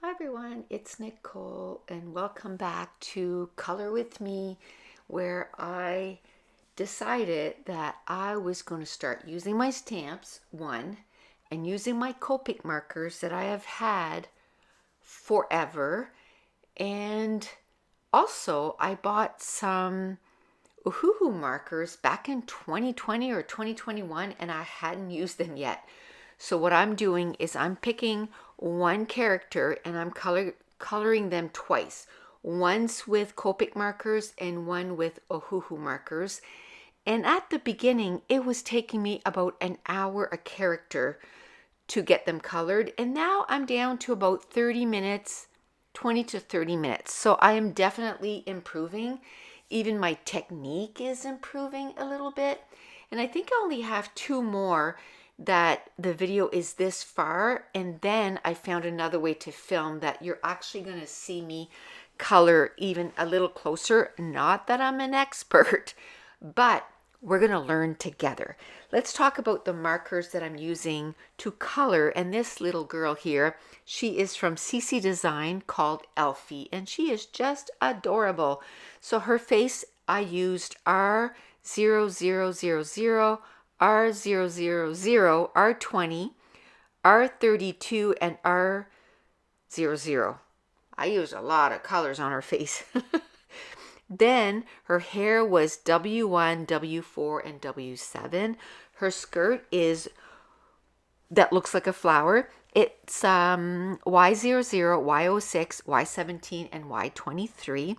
Hi everyone, it's Nicole and welcome back to Color With Me, where I decided that I was going to start using my stamps, and using my Copic markers that I have had forever. And also I bought some Uhuhu markers back in 2020 or 2021 and I hadn't used them yet. So what I'm doing is I'm picking one character and I'm coloring them twice. Once with Copic markers and one with Uhuhu markers. And at the beginning, it was taking me about an hour a character to get them colored. And now I'm down to about 30 minutes, 20 to 30 minutes. So I am definitely improving. Even my technique is improving a little bit. And I think I only have two more that the video is this far. And then I found another way to film that you're actually going to see me color even a little closer. Not that I'm an expert, but we're going to learn together. Let's talk about the markers that I'm using to color. And this little girl here, she is from CC Design called Elfie, and she is just adorable. So her face, I used R0000, R000, R20, R32, and R00. I used a lot of colors on her face. Then her hair was W1, W4, and W7. Her skirt is that looks like a flower. It's Y00, Y06, Y17, and Y23.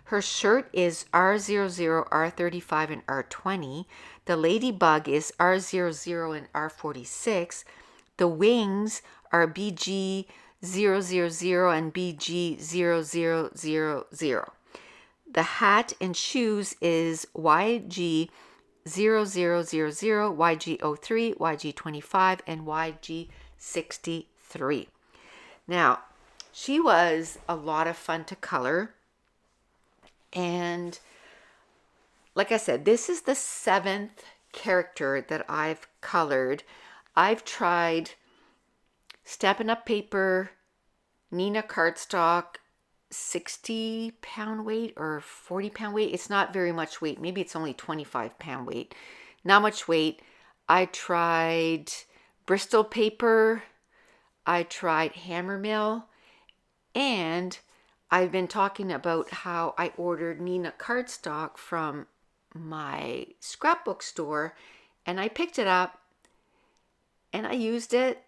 Her shirt is R00, R35, and R20. The ladybug is R00 and R46. The wings are BG000 and BG0000. The hat and shoes is YG0000, YG03, YG25, and YG63. Now, she was a lot of fun to color. And like I said, this is the 7th character that I've colored. I've tried Stampin' Up! Paper, Nina cardstock, 60-pound weight or 40-pound weight. It's not very much weight. Maybe it's only 25-pound weight. Not much weight. I tried Bristol paper. I tried Hammermill. And I've been talking about how I ordered Nina cardstock from my scrapbook store. And I picked it up and I used it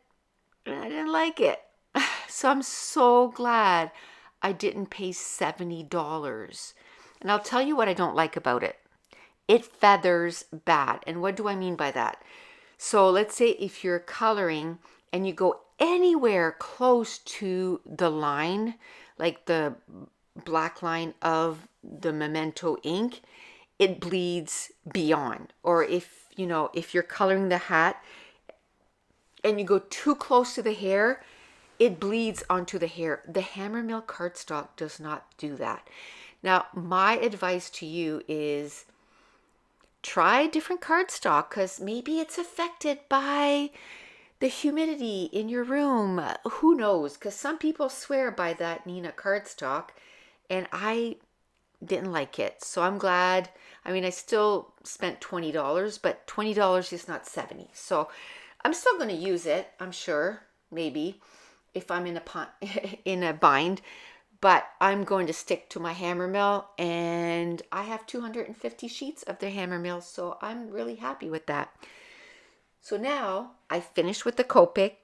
and I didn't like it. So I'm so glad I didn't pay $70. And I'll tell you what I don't like about it. It feathers bad. And what do I mean by that? So let's say if you're coloring and you go anywhere close to the line, like the black line of the Memento ink, it bleeds beyond. Or if you're coloring the hat and you go too close to the hair, it bleeds onto the hair. The Hammermill cardstock does not do that. Now, my advice to you is try different cardstock because maybe it's affected by the humidity in your room. Who knows? Because some people swear by that Nina cardstock and I didn't like it. So I'm glad. I mean, I still spent $20, but $20 is not $70. So I'm still going to use it, I'm sure, maybe, if I'm in a bind, but I'm going to stick to my Hammermill, and I have 250 sheets of the Hammermill, so I'm really happy with that. So now I finished with the Copic.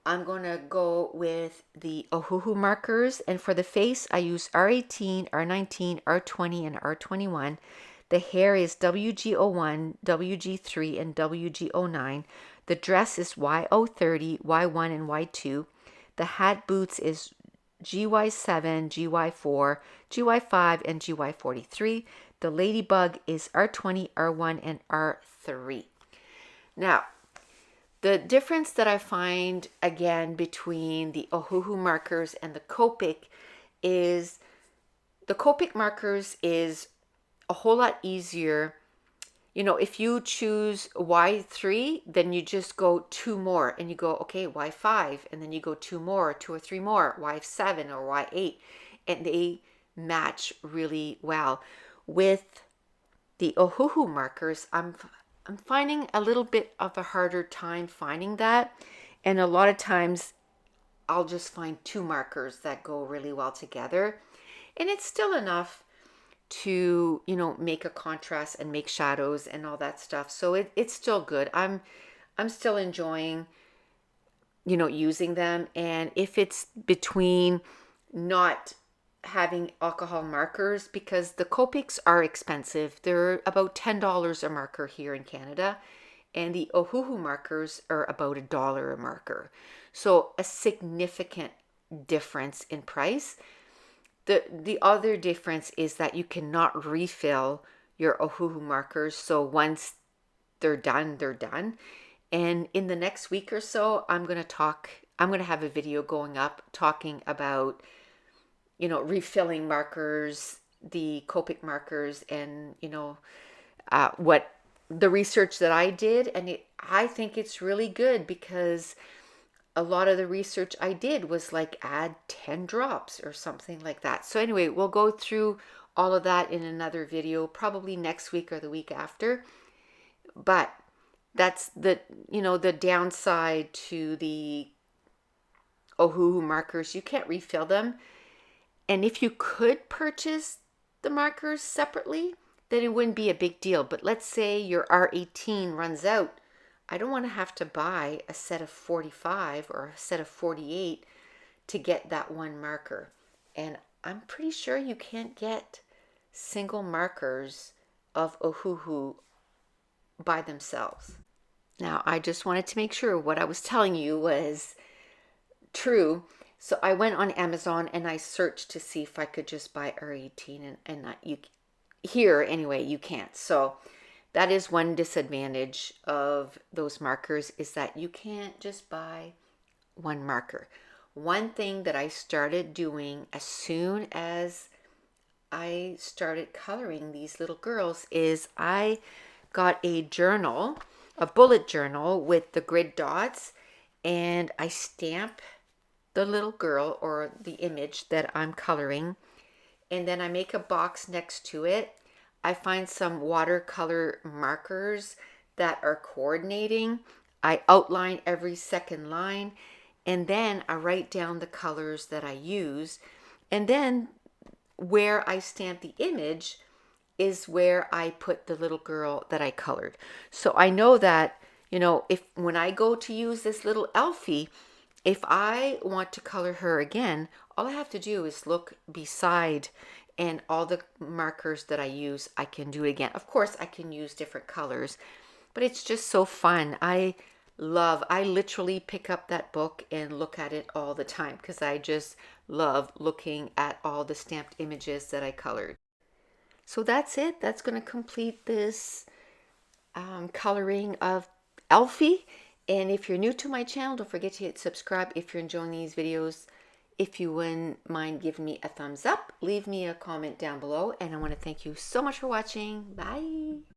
I'm going to go with the Uhuhu markers, and for the face I use R18, R19, R20, and R21. The hair is WG01, WG3, and WG09. The dress is Y030, Y1, and Y2. The hat boots is GY7, GY4, GY5, and GY43. The ladybug is R20, R1, and R3. Now, the difference that I find, again, between the Uhuhu markers and the Copic is the Copic markers is a whole lot easier if you choose Y3, then you just go 2 more and you go, okay, Y5, and then you go 2 more, 2 or 3 more, Y7 or Y8, and they match really well. With the Ohuhu markers, I'm finding a little bit of a harder time finding that, and a lot of times I'll just find 2 markers that go really well together, and it's still enough to make a contrast and make shadows and all that stuff. So it's still good. I'm still enjoying using them. And if it's between not having alcohol markers, because the Copics are expensive, they're about $10 a marker here in Canada, and the Ohuhu markers are about $1 a marker, so a significant difference in price. The other difference is that you cannot refill your Ohuhu markers. So once they're done, they're done. And in the next week or so, I'm going to have a video going up talking about, refilling markers, the Copic markers, and, what the research that I did. And I think it's really good, because a lot of the research I did was like add 10 drops or something like that. So anyway, we'll go through all of that in another video, probably next week or the week after. But that's the downside to the Ohuhu markers. You can't refill them. And if you could purchase the markers separately, then it wouldn't be a big deal. But let's say your R18 runs out. I don't want to have to buy a set of 45 or a set of 48 to get that one marker. And I'm pretty sure you can't get single markers of Ohuhu by themselves. Now, I just wanted to make sure what I was telling you was true. So I went on Amazon and I searched to see if I could just buy R18, and not, you here anyway, you can't. So that is one disadvantage of those markers, is that you can't just buy one marker. One thing that I started doing as soon as I started coloring these little girls is I got a journal, a bullet journal with the grid dots, and I stamp the little girl or the image that I'm coloring, and then I make a box next to it. I find some watercolor markers that are coordinating. I outline every second line, and then I write down the colors that I use. And then where I stamp the image is where I put the little girl that I colored. So I know that, when I go to use this little Elfie, if I want to color her again, all I have to do is look beside, and all the markers that I use, I can do it again. Of course, I can use different colors, but it's just so fun. I literally pick up that book and look at it all the time, because I just love looking at all the stamped images that I colored. So that's it. That's going to complete this coloring of Elfie. And if you're new to my channel, don't forget to hit subscribe if you're enjoying these videos. If you wouldn't mind giving me a thumbs up, leave me a comment down below. And I want to thank you so much for watching. Bye.